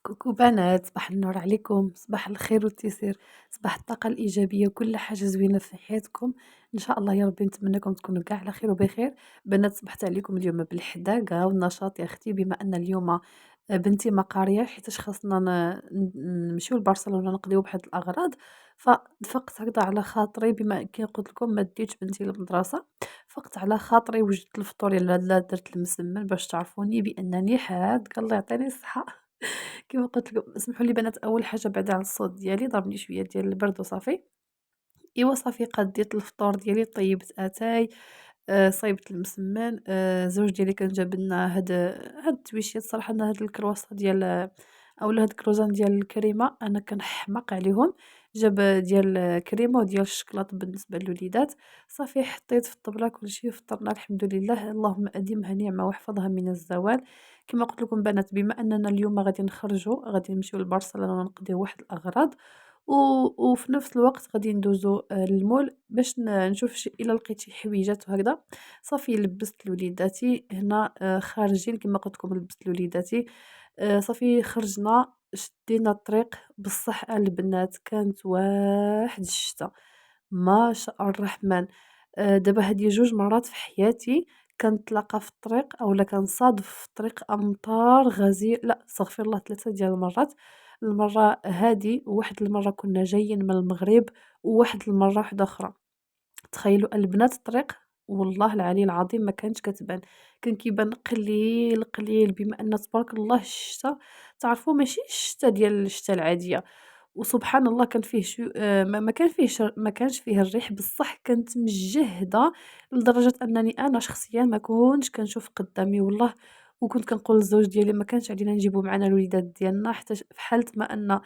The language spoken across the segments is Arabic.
كوكو بنات، صباح النور عليكم، صباح الخير والتيسير، صباح الطاقة الإيجابية وكل حاجة زوينة في حياتكم. إن شاء الله يا ربي نتمنىكم تكونوا كاع على خير وبخير. بنات صبحت عليكم اليوم بالحداقة والنشاط يا أختي، بما أن اليوم بنتي ما قارية حيتاش خاصنا نمشيو لبرشلونة نقضيو بواحد الأغراض. ففقت هكذا على خاطري، بما كي قلت لكم ما ديتش بنتي للمدرسة، فقت على خاطري وجدت الفطور يلا لا درت المسمن باش تعرفوني بأنني حادقة الله يعطيني الصحة. كيما قلت لكم اسمحوا لي بنات، اول حاجه بعدا على الصوت ديالي ضربني شويه ديال البرد وصافي. ايوا صافي قديت الفطور ديالي، طيبت اتاي، صايبت المسمان، الزوج ديالي كان جاب لنا هاد التويشيات. صراحه انا هاد الكرواسون ديال اولا هاد الكروزان ديال الكريمه انا كنحماق عليهم. جاب ديال كريمه وديال الشكلاط بالنسبه للوليدات. صافي حطيت في الطبله كلشي فطرنا الحمد لله، اللهم اديمها نعمه واحفظها من الزوال. كما قلت لكم بنات، بما اننا اليوم غادي نخرجوا، غادي نمشيو لبرشلونه ونقضيو واحد الاغراض، و وفي نفس الوقت غادي ندوزو للمول باش نشوف إلا لقيت شي حويجات وهكذا. صافي لبست لوليداتي هنا، خارجين كما قلت لكم لبست لوليداتي. صافي خرجنا شدينا الطريق، بصح البنات كانت واحد الشتا ما شاء الرحمن. دابا هادي 2 مرات في حياتي كنتلاقى في الطريق أولا كنصادف في الطريق أمطار غزير، لأ استغفر الله، 3 ديال المرات. المرة هادي وواحد المرة كنا جايين من المغرب، وواحد المرة واحدة أخرى. تخيّلوا البنات الطريق والله العلي العظيم ما كانتش كتبان، كان كيبان قليل، قليل بما أن تبارك الله الشتا تعرفوا ماشي الشتا ديال الشتا العادية. وسبحان الله كان فيه شو ما كان فيهش ما كانش فيه الريح، بصح كانت مجهدة لدرجة أنني أنا شخصيًا ما كنتش كنشوف قدامي والله. وكنت كنقول للزوج ديالي ما كانش علينا نجيبو معانا الوليدات ديالنا حتى في حالة ما أن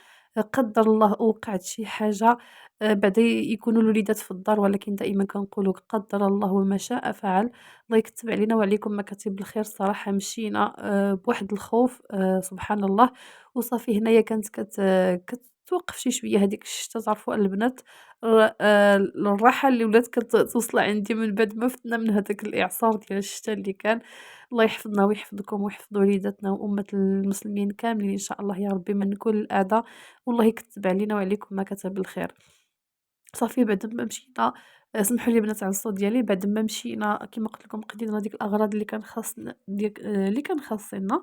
قدّر الله وقعت شي حاجة، بعدا يكونوا الوليدات في الدار، ولكن دائمًا كنقولوا قدّر الله وما شاء فعل. الله يكتب علينا وعليكم مكاتب الخير. الصراحة مشينا بواحد الخوف، سبحان الله. وصافي هنايا كانت كتوقف شي شوية هاديك الشتا. تعرفوا البنات الراحة اللي ولات كتوصل عندي من بعد ما فتنا من هذاك الإعصار ديال الشتا اللي كان. الله يحفظنا ويحفظكم ويحفظ وليداتنا وأمة المسلمين كاملين إن شاء الله يا ربي من كل الأعداء، والله يكتب علينا وعليكم ما كتب الخير. صافي بعد ما مشينا، سمحوا لي البنات على الصوت ديالي، بعد ما مشينا كيما قلت لكم قضينا ديك الأغراض اللي كان خاصنا ديك اللي كان خاصنا،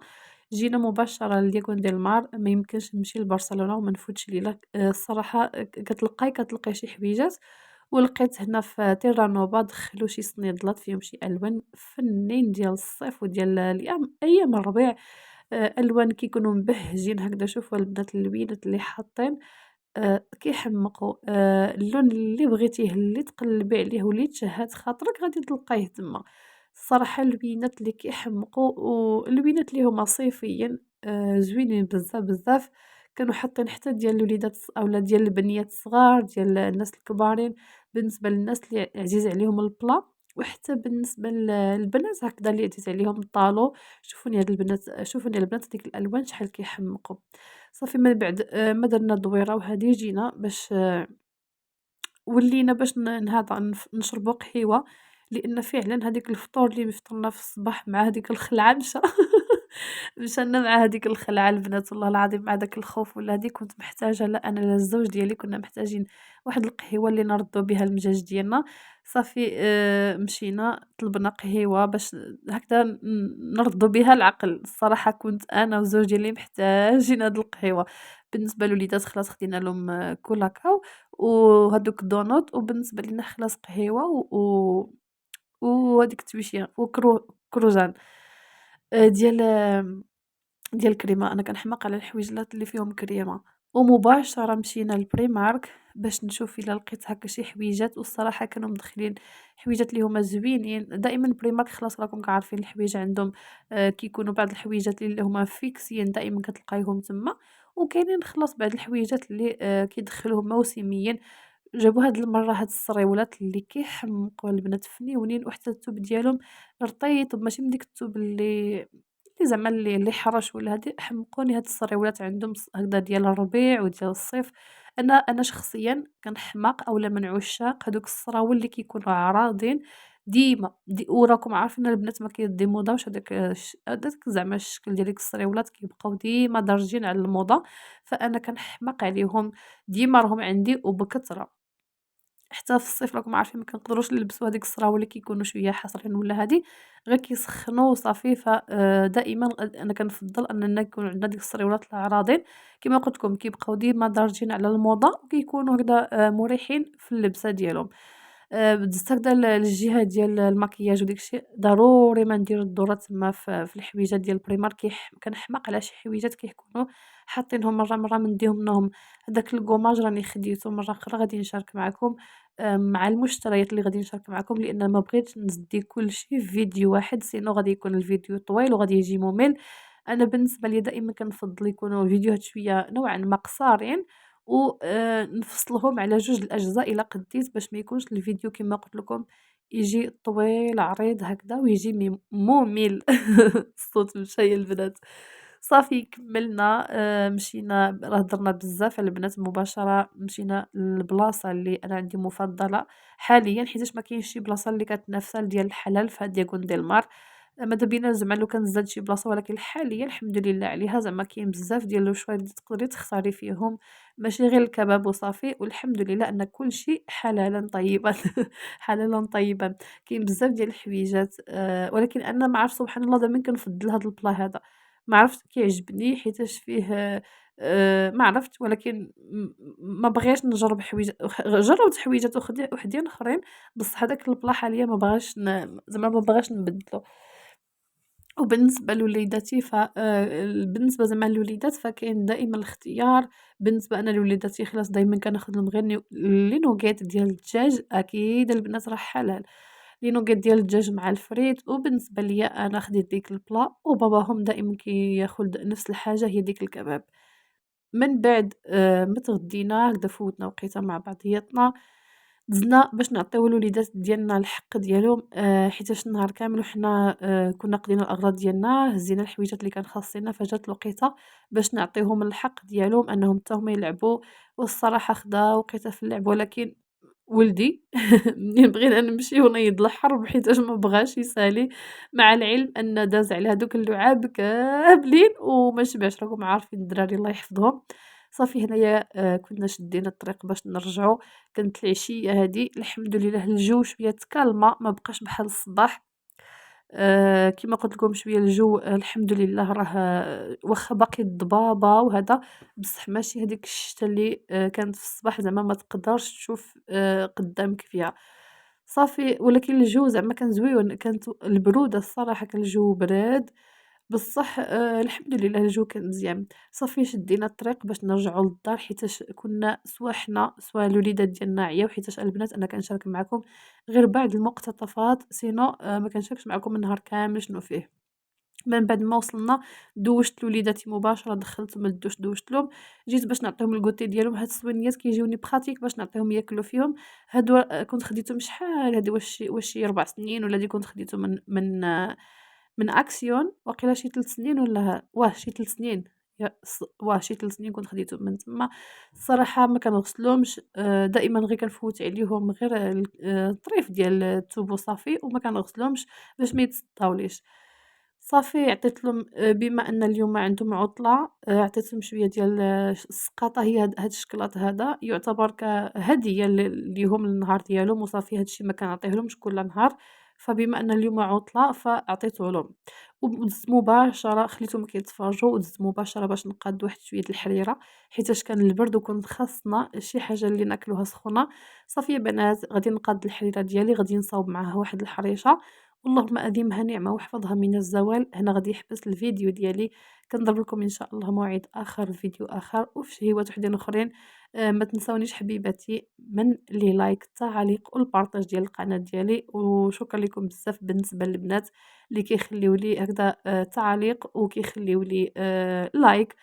جينا مباشرة لدياغون ديال مار. ما يمكنش نمشي لبرشلونة وما نفوتش ليلة. الصراحة كتلقاي شي حويجات، ولقيت هنا في تيرانوفا دخلوا شي صنيدلات فيهم شي ألوان فنين ديال الصيف وديال أيام الربيع. ألوان كيكونوا مبهجين هكذا. شوفوا البنات اللوينات اللي حاطين، كيحمقوا. اللون اللي بغيتيه اللي تقلبي عليه واللي تشهات خاطرك غادي تلقايه تما. الصراحة اللوينات اللي كيحمقوا واللوينات اللي هما صيفيين، زوينين بزاف بزاف. كانوا حاطين حتى ديال الوليدات اولا ديال البنيات الصغار، ديال الناس الكبارين، بالنسبة للناس اللي عزيز عليهم البلا، وحتى بالنسبة للبنات هكذا اللي عزيز عليهم الطالو. شوفوني البنات ديك الالوان شحال كيحمقوا. صافي من بعد ما درنا الدويرة وهادي جينا باش ولينا باش نهضا نشربوا قهيوة، لأن فعلًا هاديك الفطور اللي فطرنا في الصباح مع هاديك الخلعة مشى لنا مع هاديك الخلعة البنات والله العظيم مع داك الخوف ولا هادي كنت محتاجة، لا أنا لا الزوج ديالي كنا محتاجين واحد القهيوة اللي نردّو بها المجاج ديالنا. صافي مشينا طلبنا قهيوة باش هكذا نردّو بها العقل. الصراحة كنت أنا والزوج ديالي محتاجين هاد القهيوة. بالنسبة للوليدات خلاص خدينا لهم كولاكاو وهادوك الدونوط، وبالنسبة لينا خلاص قهيوة وهاديك التويشية كروجان ديال ديال الكريمة. أنا كنحماق على الحويجلات اللي فيهم كريمة. ومباشرة مشينا لبريمارك باش نشوف إلا لقيت هكا شي حويجات، والصراحة كانوا مدخلين حويجات اللي هما زوينين. دائمًا بريمارك خلاص راكم كعارفين الحوايج عندهم، كيكونوا بعض الحويجات اللي هما فيكسيين دائمًا كتلقايهم تما، وكاينين خلاص بعض الحويجات اللي كيدخلوهم موسميين. جابوا هاد المرة هاد الصريولات اللي كيحمقوا البنات فنيونين، وحتى الثوب ديالهم رطيب ماشي من ديك الثوب اللي زعما اللي حرش ولا هادي. حمقوني هاد الصريولات عندهم هكذا ديال الربيع وديال الصيف. أنا شخصيًا كنحماق أولا من عشاق هادوك الصراول اللي كيكونوا عراضين وراكم عارفين البنات ما كيديموضاوش هداك زعما الشكل ديال ديك الصريولات كيبقاو ديما دارجين على الموضة، فأنا كنحماق عليهم، ديما راهم عندي وبكثرة. حتى في الصيف راكم عارفين ما كنقدروش نلبسوا هاديك الصراول اللي كيكونوا شويه حصرين ولا هادي، غير كيسخنوا وصافي. دائما انا كنفضل اننا يكون عندنا ديك الصريولات العراضين، كما قلت لكم كيبقاو ديما دارجين على الموضه وكيكونوا هكذا مريحين في اللبسه ديالهم. دزت هكذا للجهة ديال المكياج وداك الشيء، ضروري ما ندير الدورة تما في الحويجات ديال البريمار. كنحماق على شي حويجات كيكونوا حاطينهم مرة ما نديهم منهم. هداك الكوماج راني خديته مرة أخرى غادي نشارك معاكم مع المشتريات اللي غادي نشارك معاكم، لأن ما بغيتش نزدي كلشي في فيديو واحد، سينو غادي يكون الفيديو طويل وغادي يجي ممل. أنا بالنسبة ليا دائما كنفضل يكونوا فيديوهات شوية نوعًا ما قصارين، و نفصلهم على 2 الأجزاء إلا قديت، باش ما يكونش الفيديو كما قلت لكم يجي طويل عريض هكذا ويجي ممل. الصوت مشى يا البنات. صافي كملنا مشينا راه هضرنا بزاف على البنات، مباشرة مشينا للبلاصة اللي أنا عندي مفضلة حاليًا، حيتاش ما كاينش شي بلاصة اللي كتنافسها ديال الحلال في هاد دياغون ديل مار. ماذا بينا زعما لو كان زاد شي بلاصة، ولكن حاليًا الحمد لله عليها، زعما كاين بزاف ديال الشوايع اللي تقدري تختاري فيهم، ماشي غير الكباب وصافي، والحمد لله أن كل شيء حلالًا طيبًا. حلالًا طيبًا. كاين بزاف ديال الحويجات ولكن أنا ما عرفت سبحان الله دايمًا كنفضّل هاد البلا هذا، ما عرفت كيعجبني حيتاش فيه ما عرفت، ولكن ما بغيتش نجرّب حويجات جرّبت حويجات وحدين أخرين، بصح هذاك البلا حاليًا ما بغاش زعما ما بغاش نبدلو. وبالنسبة لوليداتي بالنسبة زعما للوليدات فكاين دائمًا الاختيار. بالنسبة أنا لوليداتي خلاص دايمًا كناخذ لهم غير لي نوغيت ديال الدجاج، أكيد البنات راه حلال، لي نوغيت ديال الدجاج مع الفريت. وبالنسبة ليا أنا خديت ديك البلا، وباباهم دائمًا كياخد نفس الحاجة هي ديك الكباب. من بعد ما تغدينا هكذا فوّتنا وقيتة مع بعضياتنا، دزنا باش نعطيو الوليدات ديالنا الحق ديالهم حيتاش النهار كامل وحنا كنا قضينا الأغراض ديالنا، هزينا الحويجات اللي كان خاصيننا، فجات الوقيتة باش نعطيوهم الحق ديالهم أنهم حتى هما يلعبوا. والصراحة خدا وقيتة في اللعب، ولكن ولدي منين بغينا نمشيو نيض الحرب حيتاش ما بغاش يسالي، مع العلم أن داز على هادوك اللعاب كاملين وما شبعش. راكم عارفين الدراري الله يحفظهم. صافي هنايا كنا شدينا الطريق باش نرجعوا. كانت العشية هادي الحمد لله الجو شوية تكالما، ما بقاش بحال الصباح. كيما قُلت لكم شوية الجو الحمد لله راه واخا باقي الضبابة وهذا، بصح ماشي هاديك الشتا اللي كانت في الصباح زعما ما تقدرش تشوف قدّامك فيها. صافي ولكن الجو زعما كان زويون، كانت البرودة الصراحة كان الجو براد، بصح الحمد لله الجو كان مزيان. صافي شدينا الطريق باش نرجعوا للدار حيتاش كنا سوا حنا سوا الوليدات ديالنا عياو، حيتاش البنات أنا كنشارك معاكم غير بعض المقتطفات، سينو ما كنشاركش معاكم النهار كامل شنو فيه. من بعد ما وصلنا دوشت لوليداتي مباشرة، دخلتهم للدوش دوشت لهم، جيت باش نعطيهم الكوتي ديالهم. هاد السوينيات كيجيوني بخاتيك باش نعطيهم ياكلوا فيهم. هادو كنت خديتهم شحال هادي، واش شي 4 سنين ولا هادي كنت خديتهم من أكسيون، واقيلا شي 3 سنين ولا شي 3 سنين. شي 3 سنين كنت خديتهم من تما. الصراحة ما كنغسلهمش دائمًا غير كنفوت عليهم غير الطريف ديال التوب وصافي، وما كنغسلهمش باش ما يتصداوليش. صافي عطيت لهم بما أن اليوم عندهم عطلة عطيتهم شوية ديال السقاطة، هي هاد الشكلاط هذا يعتبر كهدية ليهم النهار ديالهم وصافي. هاد الشي ما كنعطيهلهمش كل نهار، فبما أن اليوم عطلة فعطيته لهم. ودزت مباشرة خليتهم كيتفرجوا، ودزت مباشرة باش نقاد واحد شوية د الحريرة حيتاش كان البرد وكنت خاصنا شي حاجة اللي ناكلوها سخونة. صافي يا بنات غادي نقاد الحريرة ديالي، غادي نصاوب معاها واحد الحريشة، واللهم أديمها نعمة واحفظها من الزوال. هنا غادي يحبس الفيديو ديالي، كنضرب لكم إن شاء الله موعد آخر في فيديو آخر وفي شهيوات وحدين أخرين. ما تنساونيش حبيباتي من لي لايك التعليق والبارطاج ديال القناة ديالي، وشكرا لكم بزاف بالنسبة للبنات اللي كيخليو لي هكذا تعليق وكيخليو لي لايك.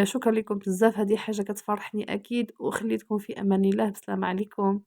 شكرا لكم بزاف، هذه حاجة كتفرحني أكيد، وخليتكم في أمان الله. بسلام عليكم.